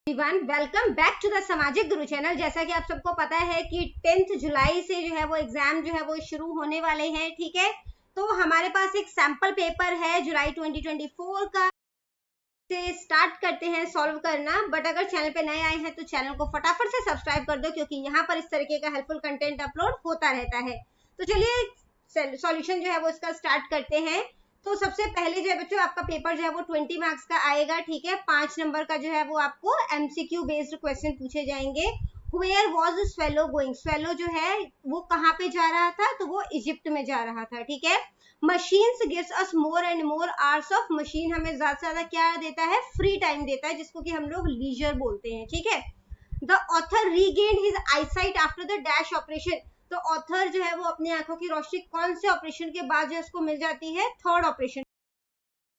Everyone, welcome back to the Samajik Guru channel. जैसा कि आप सबको पता है कि 10th जुलाई से जो है वो एग्जाम जो है वो शुरू होने वाले हैं। ठीक है, तो हमारे पास एक सैंपल पेपर है जुलाई 2024 का, से स्टार्ट करते हैं सॉल्व करना। बट अगर चैनल पे नए आए हैं तो चैनल को फटाफट से सब्सक्राइब कर दो, क्योंकि यहाँ पर इस तरीके का हेल्पफुल कंटेंट अपलोड होता रहता है। तो चलिए सॉल्यूशन जो है वो इसका स्टार्ट करते हैं। तो सबसे पहले जो है बच्चों, आपका पेपर जो है वो 20 मार्क्स का आएगा। ठीक है, 5 नंबर का जो है वो आपको एमसीक्यू बेस्ड क्वेश्चन पूछे जाएंगे। Where was swallow going? swallow जो है वो कहाँ पे जा रहा था? तो वो इजिप्ट में जा रहा था। ठीक है, machines gives us more and more hours of, machine हमें ज्यादा से ज्यादा क्या देता है? फ्री टाइम देता है, जिसको कि हम लोग लीजर बोलते हैं। ठीक है, the author regained his eyesight after the dash operation, तो ऑथर जो है वो अपनी आंखों की रोशनी कौन से ऑपरेशन के बाद जो उसको मिल जाती है? Third operation.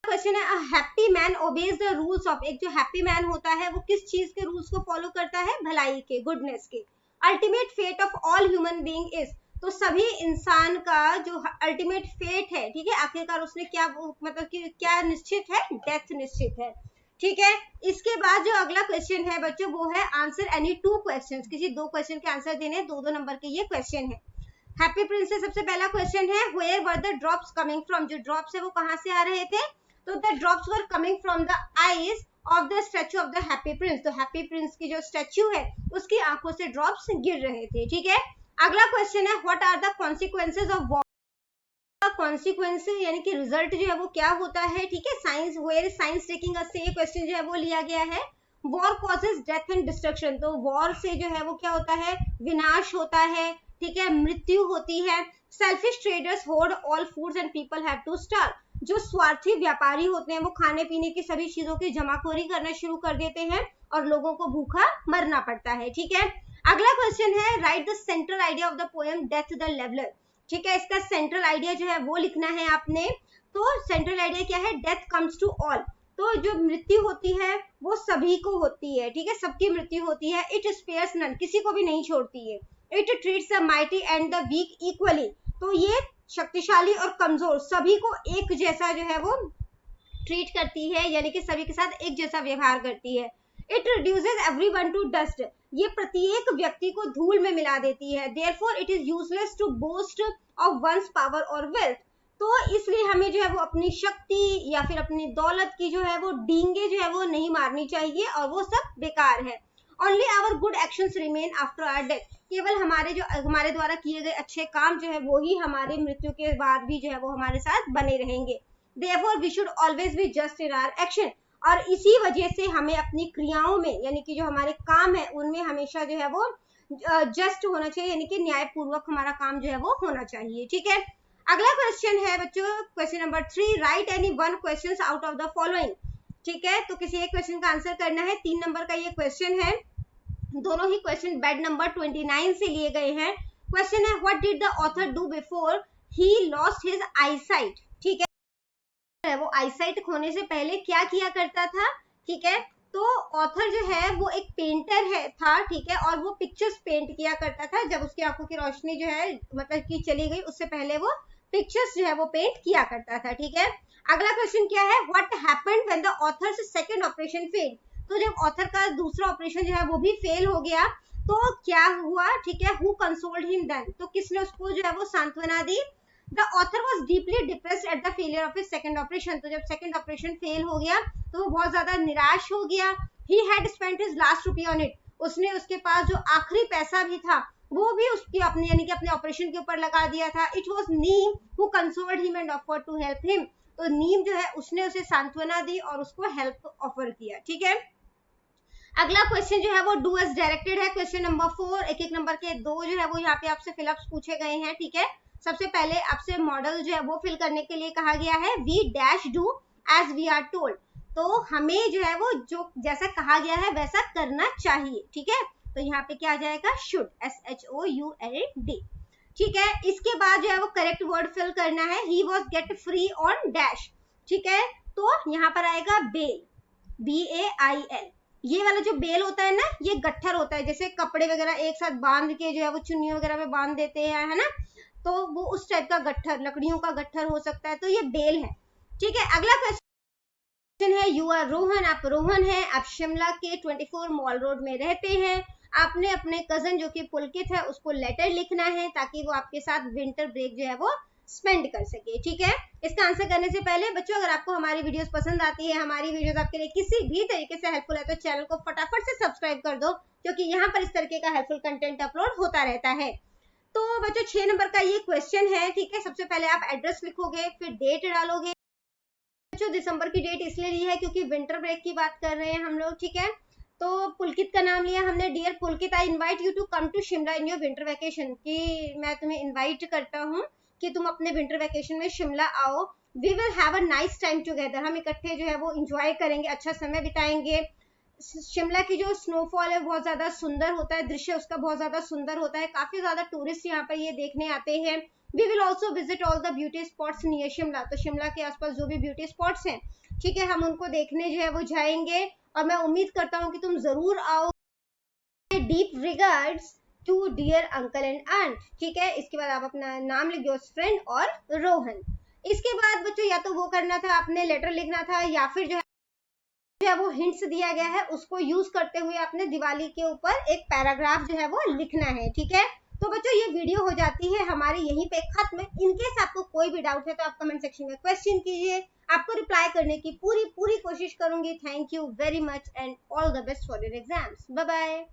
क्वेश्चन है, happy man obeys the rules of, एक जो हैप्पी मैन होता है वो किस चीज के रूल्स को फॉलो करता है? भलाई के, गुडनेस के। Ultimate fate of all human being is, तो सभी इंसान का जो अल्टीमेट फेट है, ठीक है, आखिरकार उसने क्या मतलब कि क्या निश्चित है? डेथ निश्चित है। ठीक है, इसके बाद जो अगला क्वेश्चन है बच्चों वो है आंसर एनी टू क्वेश्चंस, किसी दो क्वेश्चन के आंसर देने, दो नंबर के ये क्वेश्चन है। हैप्पी प्रिंस से सबसे पहला क्वेश्चन है, where were the drops coming from, जो ड्रॉप्स है वो कहां से आ रहे थे? तो the drops were coming from the eyes of the statue of the happy prince, तो हैप्पी प्रिंस की जो स्टैच्यू है उसकी आंखों से ड्रॉप्स गिर रहे थे। ठीक है, अगला क्वेश्चन है, what are the consequences of war, consequences यानी कि रिजल्ट जो है वो क्या होता है? ठीक है, science, where is science taking us से ये क्वेश्चन जो है वो लिया गया है। War causes death and destruction, तो वॉर से जो है वो क्या होता है? विनाश होता है। ठीक है, मृत्यु होती है। Selfish traders hoard all foods and people have to starve, जो स्वार्थी व्यापारी होते हैं वो खाने पीने की सभी चीजों की जमाखोरी करना शुरू कर देते हैं और लोगों को भूखा मरना पड़ता है। ठीक है, अगला क्वेश्चन है, right the central idea of the poem death the leveller, ठीक है, इसका सेंट्रल आइडिया जो है वो लिखना है आपने। तो सेंट्रल आइडिया क्या है? डेथ कम्स टू ऑल, तो जो मृत्यु होती है वो सभी को होती है। ठीक है, सबकी मृत्यु होती है। इट स्पेयर्स नन, किसी को भी नहीं छोड़ती है। It treats the mighty and the weak equally, तो ये शक्तिशाली और कमजोर सभी को एक जैसा जो है वो ट्रीट करती है, यानी कि सभी के साथ एक जैसा व्यवहार करती है। It reduces everyone to dust, ये प्रत्येक व्यक्ति को धूल में मिला देती है। Therefore it is useless to boast of one's power और वेल्थ, तो इसलिए हमें जो है वो अपनी शक्ति या फिर अपनी दौलत की जो है वो डींगे जो है वो नहीं मारनी चाहिए, और वो सब बेकार है। Only our good actions remain after our death, केवल हमारे द्वारा किए गए अच्छे काम जो है वो ही हमारे मृत्यु के बाद भी जो है वो हमारे साथ बने रहेंगे। Therefore we should always be just in our action, और इसी वजह से हमें अपनी क्रियाओं में, यानी कि जो हमारे काम है उनमें हमेशा जो है वो जस्ट होना चाहिए, यानी कि न्यायपूर्वक हमारा काम जो है वो होना चाहिए। ठीक है, अगला क्वेश्चन है बच्चों, question number 3, right any one question out of the following. ठीक है, तो किसी एक क्वेश्चन का आंसर करना है। 3 नंबर का ये क्वेश्चन है, दोनों ही क्वेश्चन बेड नंबर 29 से लिए गए हैं। क्वेश्चन है, what did the author do before he lost his eyesight, ठीक है, वो आईसाइट खोने से पहले क्या किया करता था? ठीक है, तो ऑथर जो है वो एक पेंटर है था। ठीक है, और वो पिक्चर्स पेंट किया करता था। जब उसकी आंखों की रोशनी जो है मतलब कि चली गई, उससे पहले वो पिक्चर्स जो है वो पेंट किया करता था। ठीक है, अगला क्वेश्चन क्या है, what happened when the author's second operation fail, तो जब ऑथर का दूसरा ऑपरेशन जो है वो भी फेल हो गया तो क्या हुआ? ठीक है, हु कंसोल्ड हिम देन, तो किसने उसको जो है वो सांत्वना दी? The author was deeply depressed at the failure of his second operation, तो जब सेकंड ऑपरेशन फेल हो गया तो वो बहुत ज्यादा निराश हो गया। He had spent his last rupee on it, उसने उसके पास जो आखिरी पैसा भी था वो भी उसकी अपने यानी कि अपने ऑपरेशन के ऊपर लगा दिया था। It was Neem who consoled him and offered to help him, तो नीम जो है उसने उसे सांत्वना दी और उसको हेल्प ऑफर किया। ठीक है, अगला क्वेश्चन जो है वो डू एज डायरेक्टेड है। क्वेश्चन नंबर 4, एक एक नंबर के दो जो है वो यहाँ पे आपसे फिलअप्स पूछे गए हैं। ठीक है, सबसे पहले आपसे मॉडल जो है वो फिल करने के लिए कहा गया है, we dash do as we are told, तो हमें जो है वो जो जैसा कहा गया है वैसा करना चाहिए। ठीक है, तो यहाँ पे क्या आ जाएगा? Should, SHOULD। ठीक है, इसके बाद जो है वो करेक्ट वर्ड फिल करना है, he was get free on dash. ठीक है, तो यहाँ पर आएगा बेल, BAIL। ये वाला जो बेल होता है ना, ये गट्ठर होता है, जैसे कपड़े वगैरह एक साथ बांध के जो है वो चुन्नी वगैरह में बांध देते हैं, है ना, तो वो उस टाइप का गट्ठर, लकड़ियों का गट्ठर हो सकता है, तो ये बेल है। ठीक है, अगला क्वेश्चन है, यू आर रोहन, आप रोहन हैं, आप शिमला के 24 मॉल रोड में रहते हैं। आपने अपने कजन जो कि पुलकित है उसको लेटर लिखना है ताकि वो आपके साथ विंटर ब्रेक जो है वो स्पेंड कर सके। ठीक है, इसका आंसर करने से पहले बच्चों, अगर आपको हमारी वीडियोस पसंद आती है, हमारी वीडियोस आपके लिए किसी भी तरीके से हेल्पफुल है, तो चैनल को फटाफट से सब्सक्राइब कर दो, क्योंकि यहाँ पर इस तरीके का हेल्पफुल कंटेंट अपलोड होता रहता है। तो बच्चों 6 नंबर का ये क्वेश्चन है। ठीक है, सबसे पहले आप एड्रेस लिखोगे, फिर डेट डालोगे। बच्चों दिसंबर की डेट इसलिए ली है क्योंकि विंटर ब्रेक की बात कर रहे हैं हम लोग। ठीक है, तो पुलकित का नाम लिया हमने। Dear Pulkit, I invite you to come to Shimla in your winter vacation, कि मैं तुम्हें इनवाइट करता हूँ कि तुम अपने विंटर वैकेशन में शिमला आओ। We will have a nice time together, हम इकट्ठे जो है वो इंजॉय करेंगे, अच्छा समय बिताएंगे। शिमला की जो स्नोफॉल है बहुत ज्यादा सुंदर होता है, दृश्य उसका बहुत ज्यादा सुंदर होता है, काफी ज्यादा टूरिस्ट यहाँ पर ये देखने आते हैं। We will also visit all the beauty spots near Shimla, तो शिमला के आसपास जो भी ब्यूटी स्पॉट्स हैं, ठीक है, हम उनको देखने जो है वो जाएंगे, और मैं उम्मीद करता हूँ कि तुम जरूर आओ। Deep regards to dear uncle and aunt. ठीक है, इसके बाद आप अपना नाम लिख दो, फ्रेंड और रोहन। इसके बाद बच्चों या तो वो करना था, आपने लेटर लिखना था, या फिर जो है वो हिंट्स दिया गया है उसको यूज करते हुए आपने दिवाली के ऊपर एक पैराग्राफ जो है वो लिखना है। ठीक है, तो बच्चों ये वीडियो हो जाती है हमारी यहीं पे खत्म। इनकेस आपको कोई भी डाउट है तो आप कमेंट सेक्शन में क्वेश्चन कीजिए, आपको रिप्लाई करने की पूरी कोशिश करूंगी। Thank you very much and all the best for your exams. Bye bye.